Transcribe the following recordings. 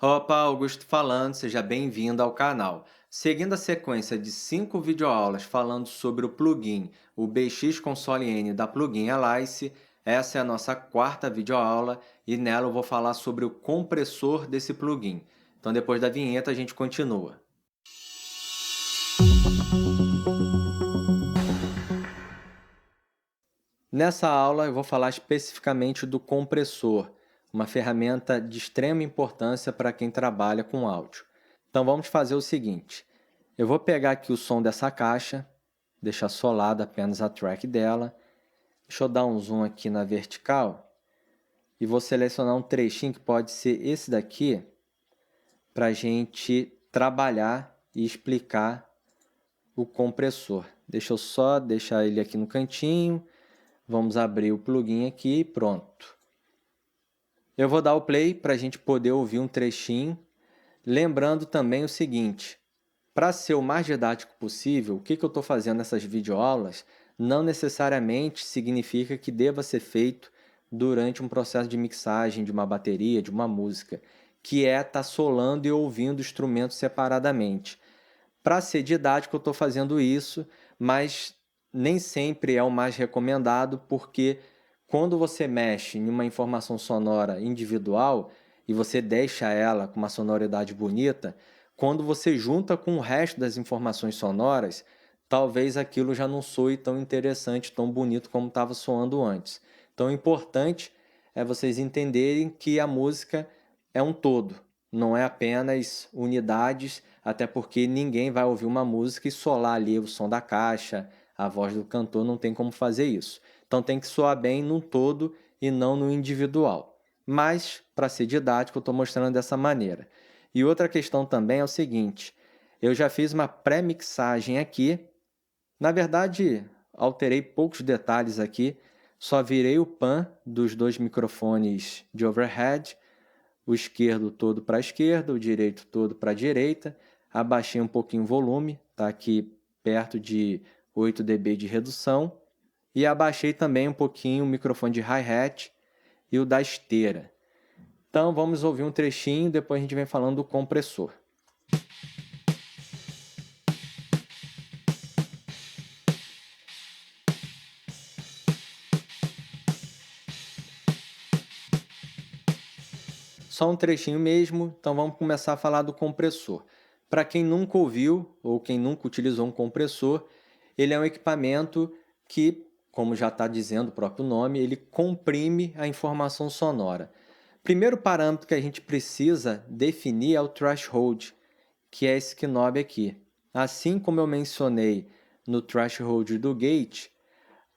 Opa, Augusto falando, seja bem-vindo ao canal. Seguindo a sequência de 5 videoaulas falando sobre o plugin, o BX Console N da Plugin Alice, essa é a nossa quarta videoaula e nela eu vou falar sobre o compressor desse plugin. Então depois da vinheta a gente continua. Nessa aula eu vou falar especificamente do compressor, uma ferramenta de extrema importância para quem trabalha com áudio. Então vamos fazer o seguinte, eu vou pegar aqui o som dessa caixa, deixar solada apenas a track dela, deixa eu dar um zoom aqui na vertical e vou selecionar um trechinho que pode ser esse daqui para a gente trabalhar e explicar o compressor. Deixa eu só deixar ele aqui no cantinho. Vamos abrir o plugin aqui e pronto. Eu vou dar o play para a gente poder ouvir um trechinho. Lembrando também o seguinte, para ser o mais didático possível, o que eu estou fazendo nessas videoaulas não necessariamente significa que deva ser feito durante um processo de mixagem de uma bateria, de uma música, que é estar solando e ouvindo instrumentos separadamente. Para ser didático, eu estou fazendo isso, mas nem sempre é o mais recomendado, porque quando você mexe em uma informação sonora individual e você deixa ela com uma sonoridade bonita, quando você junta com o resto das informações sonoras, talvez aquilo já não soe tão interessante, tão bonito como estava soando antes. Então, o importante é vocês entenderem que a música é um todo, não é apenas unidades, até porque ninguém vai ouvir uma música e solar ali o som da caixa, a voz do cantor, não tem como fazer isso. Então tem que soar bem no todo e não no individual. Mas, para ser didático, eu estou mostrando dessa maneira. E outra questão também é o seguinte, eu já fiz uma pré-mixagem aqui, na verdade, alterei poucos detalhes aqui, só virei o pan dos dois microfones de overhead, o esquerdo todo para a esquerda, o direito todo para a direita, abaixei um pouquinho o volume, está aqui perto de 8 dB de redução, e abaixei também um pouquinho o microfone de hi-hat e o da esteira. Então vamos ouvir um trechinho, depois a gente vem falando do compressor. Só um trechinho mesmo, então vamos começar a falar do compressor. Para quem nunca ouviu ou quem nunca utilizou um compressor, ele é um equipamento que, como já está dizendo o próprio nome, ele comprime a informação sonora. Primeiro parâmetro que a gente precisa definir é o threshold, que é esse knob aqui. Assim como eu mencionei no threshold do gate,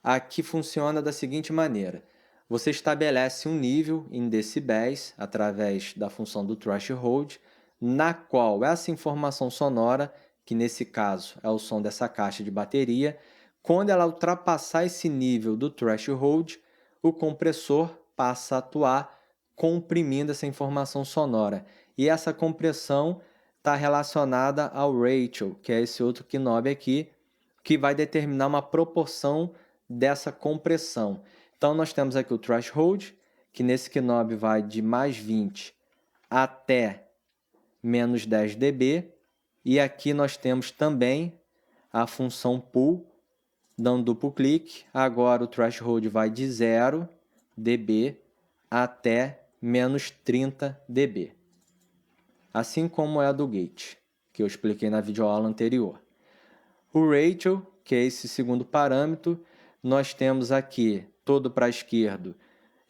aqui funciona da seguinte maneira. Você estabelece um nível em decibéis através da função do threshold, na qual essa informação sonora, que nesse caso é o som dessa caixa de bateria, quando ela ultrapassar esse nível do threshold, o compressor passa a atuar comprimindo essa informação sonora. E essa compressão está relacionada ao ratio, que é esse outro knob aqui, que vai determinar uma proporção dessa compressão. Então, nós temos aqui o threshold, que nesse knob vai de mais 20 até menos 10 dB. E aqui nós temos também a função pull, dando duplo clique. Agora o threshold vai de 0 dB até menos 30 dB. Assim como é a do gate, que eu expliquei na videoaula anterior. O ratio, que é esse segundo parâmetro, nós temos aqui todo para a esquerda,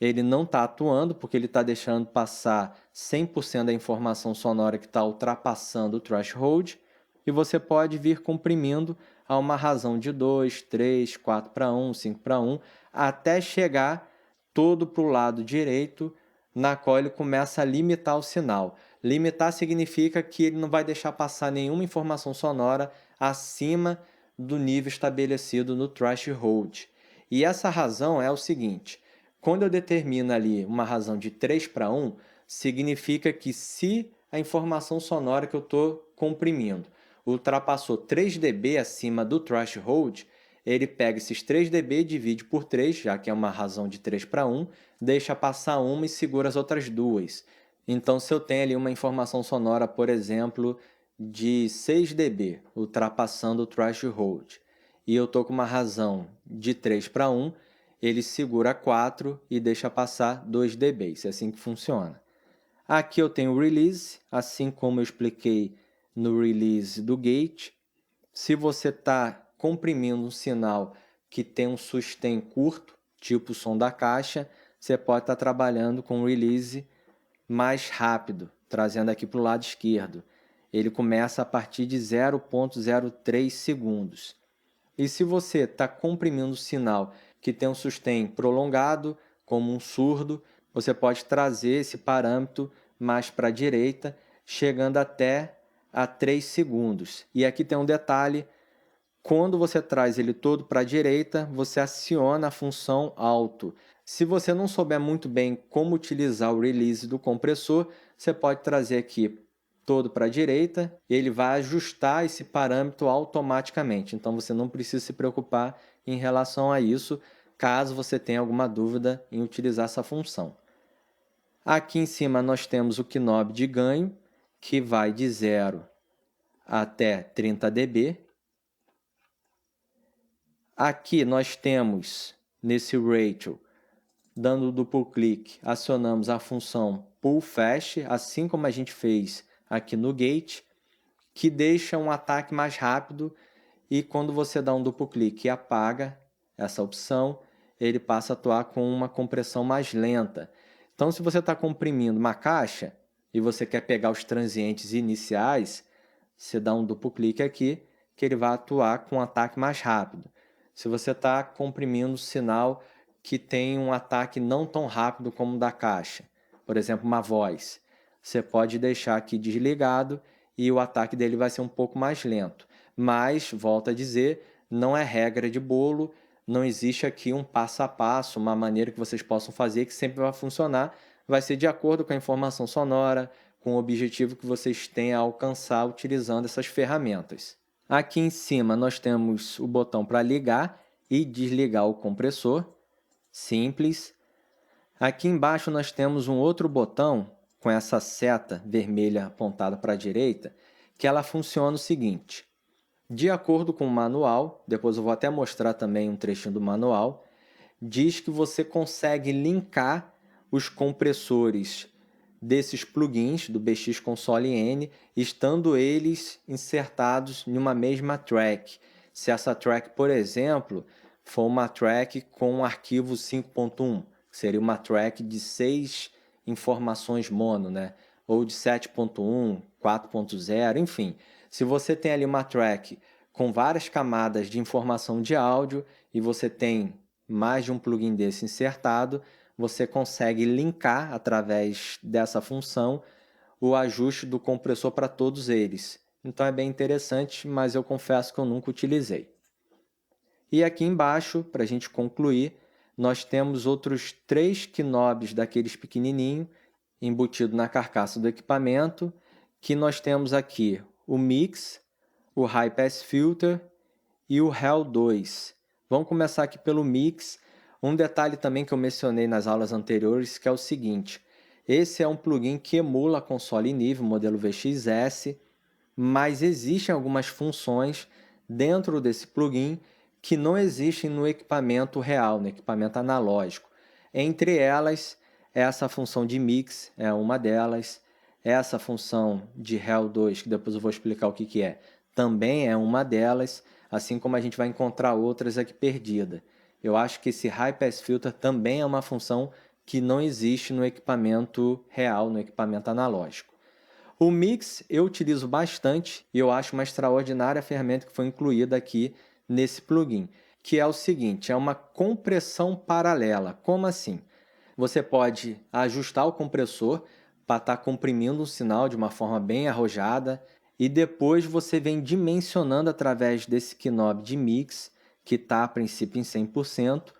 ele não está atuando porque ele está deixando passar 100% da informação sonora que está ultrapassando o threshold, e você pode vir comprimindo a uma razão de 2, 3, 4 para 1, 5 para 1, até chegar todo para o lado direito, na qual ele começa a limitar o sinal. Limitar significa que ele não vai deixar passar nenhuma informação sonora acima do nível estabelecido no threshold. E essa razão é o seguinte, quando eu determino ali uma razão de 3 para 1, significa que se a informação sonora que eu estou comprimindo ultrapassou 3 dB acima do threshold, ele pega esses 3 dB, divide por 3, já que é uma razão de 3 para 1, deixa passar uma e segura as outras duas. Então, se eu tenho ali uma informação sonora, por exemplo, de 6 dB, ultrapassando o threshold, e eu estou com uma razão de 3:1, ele segura 4 e deixa passar 2 dB. É assim que funciona. Aqui eu tenho o release, assim como eu expliquei no release do gate. Se você está comprimindo um sinal que tem um sustain curto, tipo o som da caixa, você pode estar trabalhando com um release mais rápido, trazendo aqui para o lado esquerdo. Ele começa a partir de 0,03 segundos. E se você está comprimindo um sinal que tem um sustain prolongado, como um surdo, você pode trazer esse parâmetro mais para a direita, chegando até a 3 segundos. E aqui tem um detalhe: quando você traz ele todo para a direita, você aciona a função alto. Se você não souber muito bem como utilizar o release do compressor, você pode trazer aqui todo para a direita e ele vai ajustar esse parâmetro automaticamente. Então você não precisa se preocupar em relação a isso, caso você tenha alguma dúvida em utilizar essa função. Aqui em cima nós temos o knob de ganho, que vai de 0 até 30 dB. Aqui nós temos, nesse ratio, dando duplo clique, acionamos a função pull fast, assim como a gente fez aqui no gate, que deixa um ataque mais rápido, e quando você dá um duplo clique e apaga essa opção, ele passa a atuar com uma compressão mais lenta. Então, se você está comprimindo uma caixa e você quer pegar os transientes iniciais, você dá um duplo clique aqui, que ele vai atuar com um ataque mais rápido. Se você está comprimindo o sinal que tem um ataque não tão rápido como o da caixa, por exemplo, uma voz, você pode deixar aqui desligado e o ataque dele vai ser um pouco mais lento. Mas, volto a dizer, não é regra de bolo, não existe aqui um passo a passo, uma maneira que vocês possam fazer que sempre vai funcionar, vai ser de acordo com a informação sonora, com o objetivo que vocês têm a alcançar utilizando essas ferramentas. Aqui em cima nós temos o botão para ligar e desligar o compressor, simples. Aqui embaixo nós temos um outro botão com essa seta vermelha apontada para a direita, que ela funciona o seguinte: de acordo com o manual, depois eu vou até mostrar também um trechinho do manual, diz que você consegue linkar os compressores desses plugins do BX Console N, estando eles insertados em uma mesma track. Se essa track, por exemplo, for uma track com um arquivo 5.1, seria uma track de 6 informações mono, né? Ou de 7.1, 4.0, enfim. Se você tem ali uma track com várias camadas de informação de áudio e você tem mais de um plugin desse insertado, você consegue linkar através dessa função o ajuste do compressor para todos eles. Então é bem interessante, mas eu confesso que eu nunca utilizei. E aqui embaixo, para a gente concluir, nós temos outros 3 knobs daqueles pequenininhos embutido na carcaça do equipamento, que nós temos aqui o Mix, o High Pass Filter e o Hell 2. Vamos começar aqui pelo Mix. Um detalhe também que eu mencionei nas aulas anteriores, que é o seguinte: esse é um plugin que emula a console nível, modelo VXS, mas existem algumas funções dentro desse plugin que não existem no equipamento real, no equipamento analógico. Entre elas, essa função de mix é uma delas, essa função de Hell 2, que depois eu vou explicar o que é, também é uma delas, assim como a gente vai encontrar outras aqui perdidas. Eu acho que esse High Pass Filter também é uma função que não existe no equipamento real, no equipamento analógico. O Mix eu utilizo bastante e eu acho uma extraordinária ferramenta que foi incluída aqui nesse plugin, que é o seguinte: é uma compressão paralela. Como assim? Você pode ajustar o compressor para estar comprimindo um sinal de uma forma bem arrojada e depois você vem dimensionando através desse knob de mix, que está a princípio em 100%,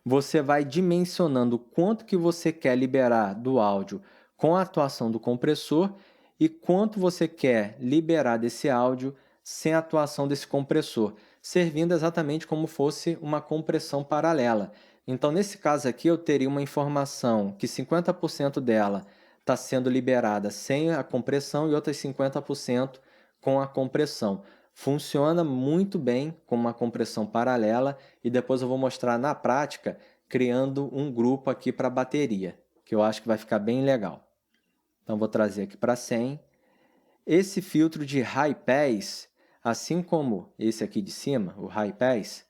você vai dimensionando quanto que você quer liberar do áudio com a atuação do compressor e quanto você quer liberar desse áudio sem a atuação desse compressor, servindo exatamente como fosse uma compressão paralela. Então, nesse caso aqui, eu teria uma informação que 50% dela está sendo liberada sem a compressão e outras 50% com a compressão. Funciona muito bem com uma compressão paralela e depois eu vou mostrar na prática criando um grupo aqui para bateria, que eu acho que vai ficar bem legal. Então vou trazer aqui para 100. Esse filtro de high pass, assim como esse aqui de cima, o high pass,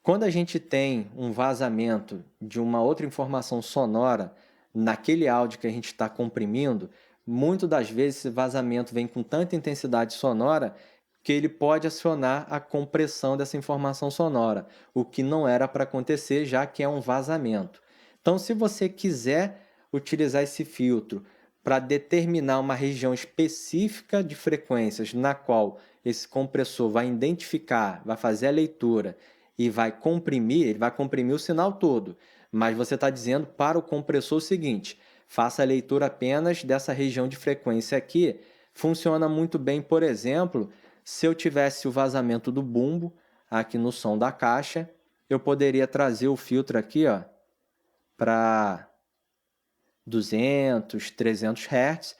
quando a gente tem um vazamento de uma outra informação sonora naquele áudio que a gente está comprimindo, muitas das vezes esse vazamento vem com tanta intensidade sonora que ele pode acionar a compressão dessa informação sonora, o que não era para acontecer, já que é um vazamento. Então, se você quiser utilizar esse filtro para determinar uma região específica de frequências na qual esse compressor vai identificar, vai fazer a leitura e vai comprimir, ele vai comprimir o sinal todo, mas você está dizendo para o compressor o seguinte: faça a leitura apenas dessa região de frequência aqui. Funciona muito bem, por exemplo, se eu tivesse o vazamento do bumbo aqui no som da caixa, eu poderia trazer o filtro aqui para 200, 300 Hz.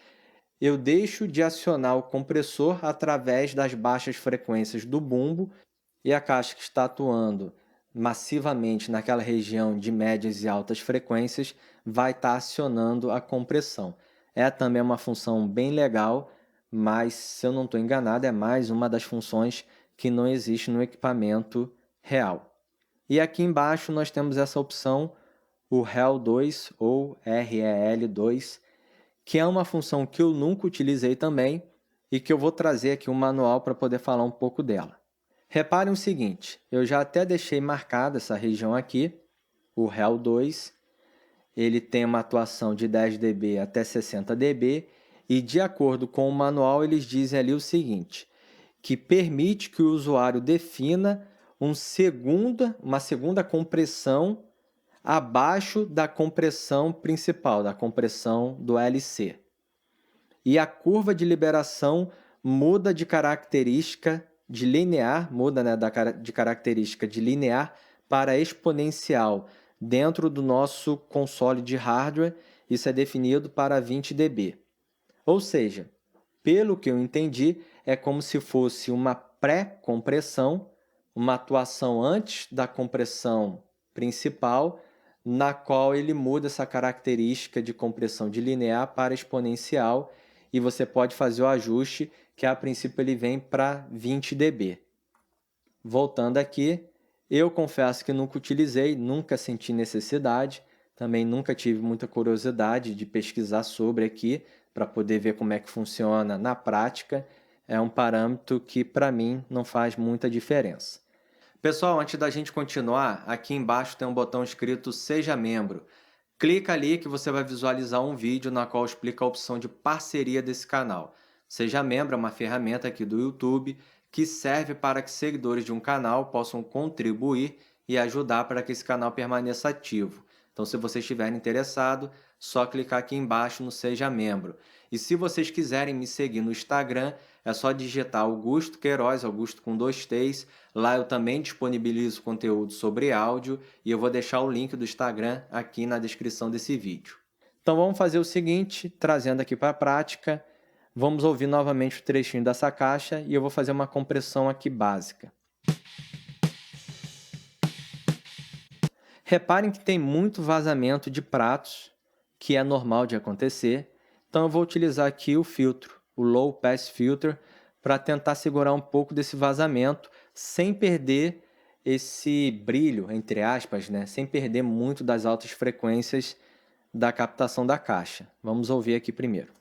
Eu deixo de acionar o compressor através das baixas frequências do bumbo e a caixa que está atuando massivamente naquela região de médias e altas frequências vai estar acionando a compressão. É também uma função bem legal, mas se eu não estou enganado, é mais uma das funções que não existe no equipamento real. E aqui embaixo nós temos essa opção, o REL2 ou REL2, que é uma função que eu nunca utilizei também e que eu vou trazer aqui um manual para poder falar um pouco dela. Reparem o seguinte, eu já até deixei marcada essa região aqui, o REL2, ele tem uma atuação de 10 dB até 60 dB e de acordo com o manual eles dizem ali o seguinte, que permite que o usuário defina uma segunda compressão abaixo da compressão principal, da compressão do LC. E a curva de liberação muda de característica de linear, de característica de linear para exponencial. Dentro do nosso console de hardware, isso é definido para 20 dB. Ou seja, pelo que eu entendi, é como se fosse uma pré-compressão, uma atuação antes da compressão principal, na qual ele muda essa característica de compressão de linear para exponencial e você pode fazer o ajuste que a princípio ele vem para 20 dB. Voltando aqui, eu confesso que nunca utilizei, nunca senti necessidade, também nunca tive muita curiosidade de pesquisar sobre aqui para poder ver como é que funciona na prática. É um parâmetro que para mim não faz muita diferença. Pessoal, antes da gente continuar, aqui embaixo tem um botão escrito Seja Membro. Clica ali que você vai visualizar um vídeo na qual explica a opção de parceria desse canal. Seja Membro é uma ferramenta aqui do YouTube que serve para que seguidores de um canal possam contribuir e ajudar para que esse canal permaneça ativo. Então, se vocês estiverem interessados, só clicar aqui embaixo no Seja Membro. E se vocês quiserem me seguir no Instagram, é só digitar Augusto Queiroz, Augusto com 2 T's. Lá eu também disponibilizo conteúdo sobre áudio e eu vou deixar o link do Instagram aqui na descrição desse vídeo. Então vamos fazer o seguinte, trazendo aqui para a prática, vamos ouvir novamente o trechinho dessa caixa e eu vou fazer uma compressão aqui básica. Reparem que tem muito vazamento de pratos, que é normal de acontecer, então eu vou utilizar aqui o filtro, o Low Pass Filter, para tentar segurar um pouco desse vazamento, sem perder esse brilho, entre aspas, sem perder muito das altas frequências da captação da caixa. Vamos ouvir aqui primeiro.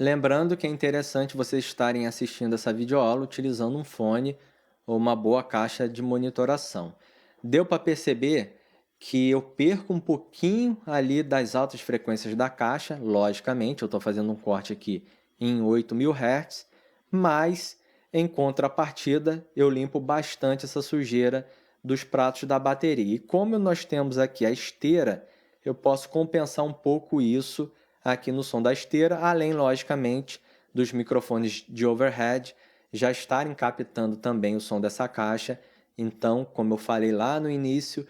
Lembrando que é interessante vocês estarem assistindo essa videoaula utilizando um fone ou uma boa caixa de monitoração. Deu para perceber que eu perco um pouquinho ali das altas frequências da caixa, logicamente, eu estou fazendo um corte aqui em 8.000 Hz, mas em contrapartida eu limpo bastante essa sujeira dos pratos da bateria. E como nós temos aqui a esteira, eu posso compensar um pouco isso aqui no som da esteira, além, logicamente, dos microfones de overhead já estarem captando também o som dessa caixa. Então, como eu falei lá no início,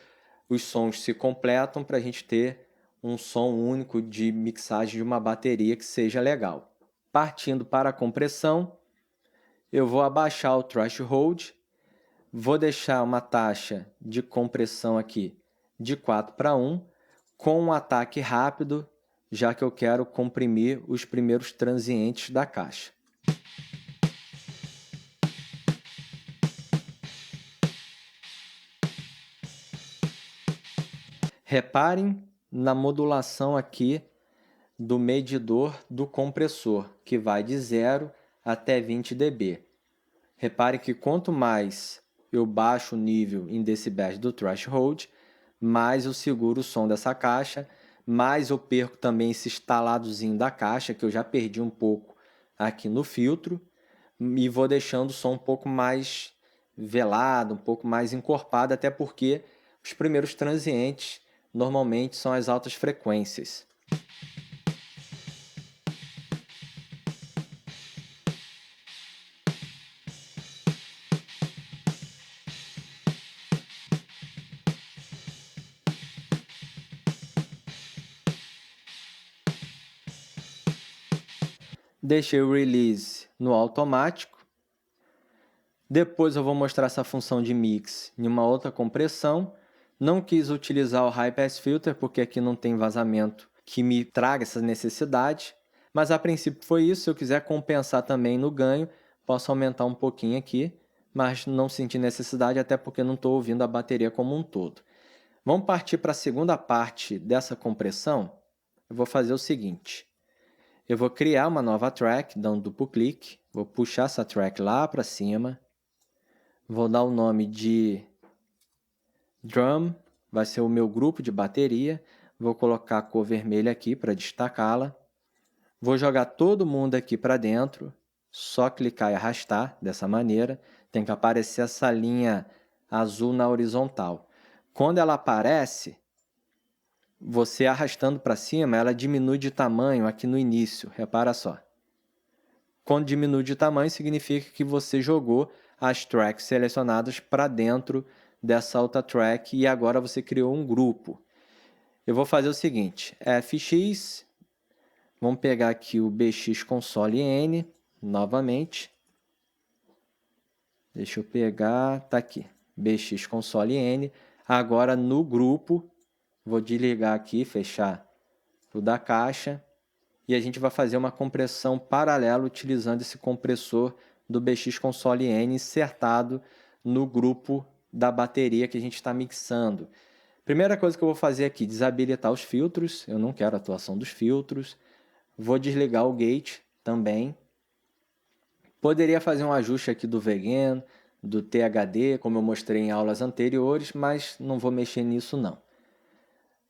os sons se completam para a gente ter um som único de mixagem de uma bateria que seja legal. Partindo para a compressão, eu vou abaixar o threshold, vou deixar uma taxa de compressão aqui de 4:1, com um ataque rápido, já que eu quero comprimir os primeiros transientes da caixa. Reparem na modulação aqui do medidor do compressor, que vai de 0 até 20 dB. Repare que quanto mais eu baixo o nível em decibéis do threshold, mais eu seguro o som dessa caixa, mais eu perco também esse estaladozinho da caixa, que eu já perdi um pouco aqui no filtro, e vou deixando o som um pouco mais velado, um pouco mais encorpado, até porque os primeiros transientes normalmente são as altas frequências. Deixei o release no automático. Depois eu vou mostrar essa função de mix em uma outra compressão. Não quis utilizar o High Pass Filter porque aqui não tem vazamento que me traga essa necessidade. Mas a princípio foi isso. Se eu quiser compensar também no ganho, posso aumentar um pouquinho aqui, mas não senti necessidade até porque não estou ouvindo a bateria como um todo. Vamos partir para a segunda parte dessa compressão. Eu vou fazer o seguinte. Eu vou criar uma nova track, dando um duplo clique. Vou puxar essa track lá para cima. Vou dar o nome de Drum, vai ser o meu grupo de bateria. Vou colocar a cor vermelha aqui para destacá-la. Vou jogar todo mundo aqui para dentro. Só clicar e arrastar dessa maneira. Tem que aparecer essa linha azul na horizontal. Quando ela aparece, você arrastando para cima, ela diminui de tamanho aqui no início, repara só. Quando diminui de tamanho, significa que você jogou as tracks selecionadas para dentro dessa outra track e agora você criou um grupo. Eu vou fazer o seguinte, FX, vamos pegar aqui o BX Console N, novamente. Deixa eu pegar, tá aqui, BX Console N. Agora no grupo, vou desligar aqui, fechar o da caixa. E a gente vai fazer uma compressão paralela utilizando esse compressor do BX Console N insertado no grupo da bateria que a gente está mixando. Primeira coisa que eu vou fazer aqui, desabilitar os filtros. Eu não quero a atuação dos filtros. Vou desligar o gate também. Poderia fazer um ajuste aqui do V-Gain, do THD, como eu mostrei em aulas anteriores, mas não vou mexer nisso não.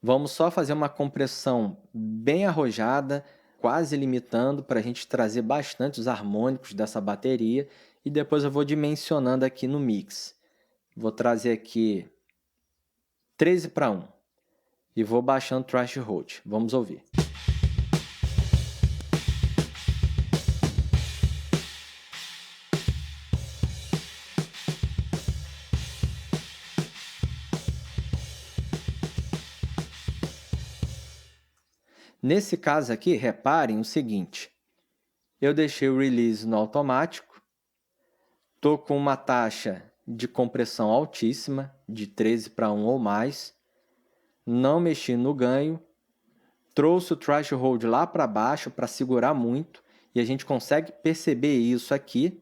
Vamos só fazer uma compressão bem arrojada, quase limitando para a gente trazer bastante os harmônicos dessa bateria e depois eu vou dimensionando aqui no mix. Vou trazer aqui 13:1 e vou baixando o threshold. Vamos ouvir. Nesse caso aqui, reparem o seguinte, eu deixei o release no automático, estou com uma taxa de compressão altíssima, de 13:1 ou mais, não mexi no ganho, trouxe o threshold lá para baixo para segurar muito, e a gente consegue perceber isso aqui,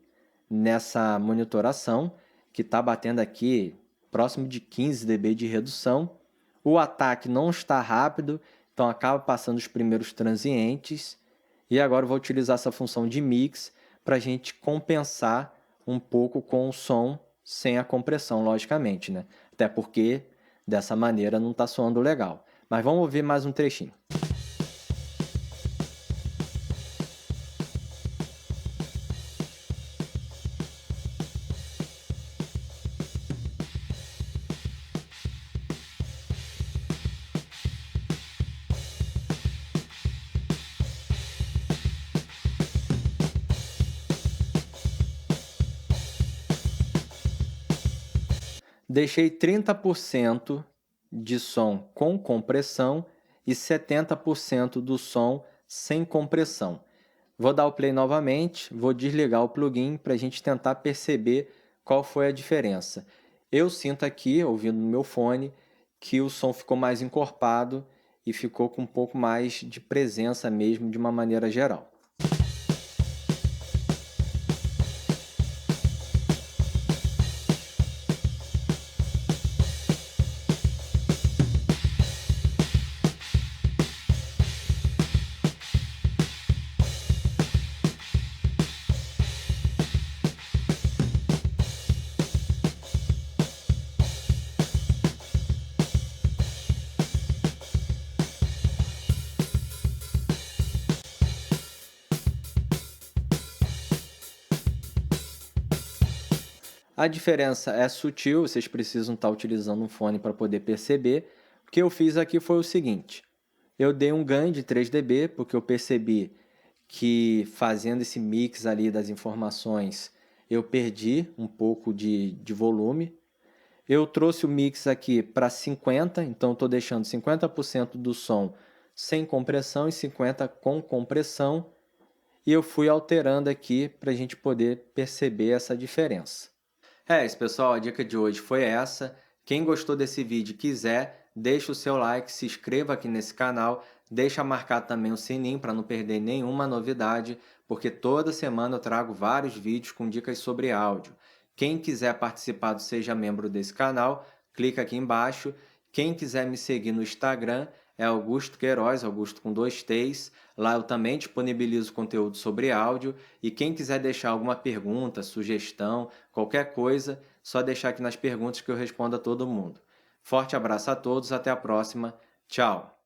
nessa monitoração, que está batendo aqui próximo de 15 dB de redução. O ataque não está rápido, então acaba passando os primeiros transientes. E agora eu vou utilizar essa função de mix para a gente compensar um pouco com o som sem a compressão, logicamente, né? Até porque dessa maneira não está soando legal. Mas vamos ouvir mais um trechinho. Deixei 30% de som com compressão e 70% do som sem compressão. Vou dar o play novamente, vou desligar o plugin para a gente tentar perceber qual foi a diferença. Eu sinto aqui, ouvindo no meu fone, que o som ficou mais encorpado e ficou com um pouco mais de presença mesmo de uma maneira geral. A diferença é sutil, vocês precisam estar utilizando um fone para poder perceber. O que eu fiz aqui foi o seguinte: eu dei um ganho de 3 dB, porque eu percebi que fazendo esse mix ali das informações, eu perdi um pouco de volume. Eu trouxe o mix aqui para 50, então estou deixando 50% do som sem compressão e 50% com compressão. E eu fui alterando aqui para a gente poder perceber essa diferença. É isso, pessoal. A dica de hoje foi essa. Quem gostou desse vídeo e quiser, deixa o seu like, se inscreva aqui nesse canal, deixa marcar também o sininho para não perder nenhuma novidade, porque toda semana eu trago vários vídeos com dicas sobre áudio. Quem quiser participar do Seja Membro desse canal, clica aqui embaixo. Quem quiser me seguir no Instagram é Augusto Queiroz, Augusto com 2 T's. Lá eu também disponibilizo conteúdo sobre áudio. E quem quiser deixar alguma pergunta, sugestão, qualquer coisa, só deixar aqui nas perguntas que eu respondo a todo mundo. Forte abraço a todos, até a próxima. Tchau!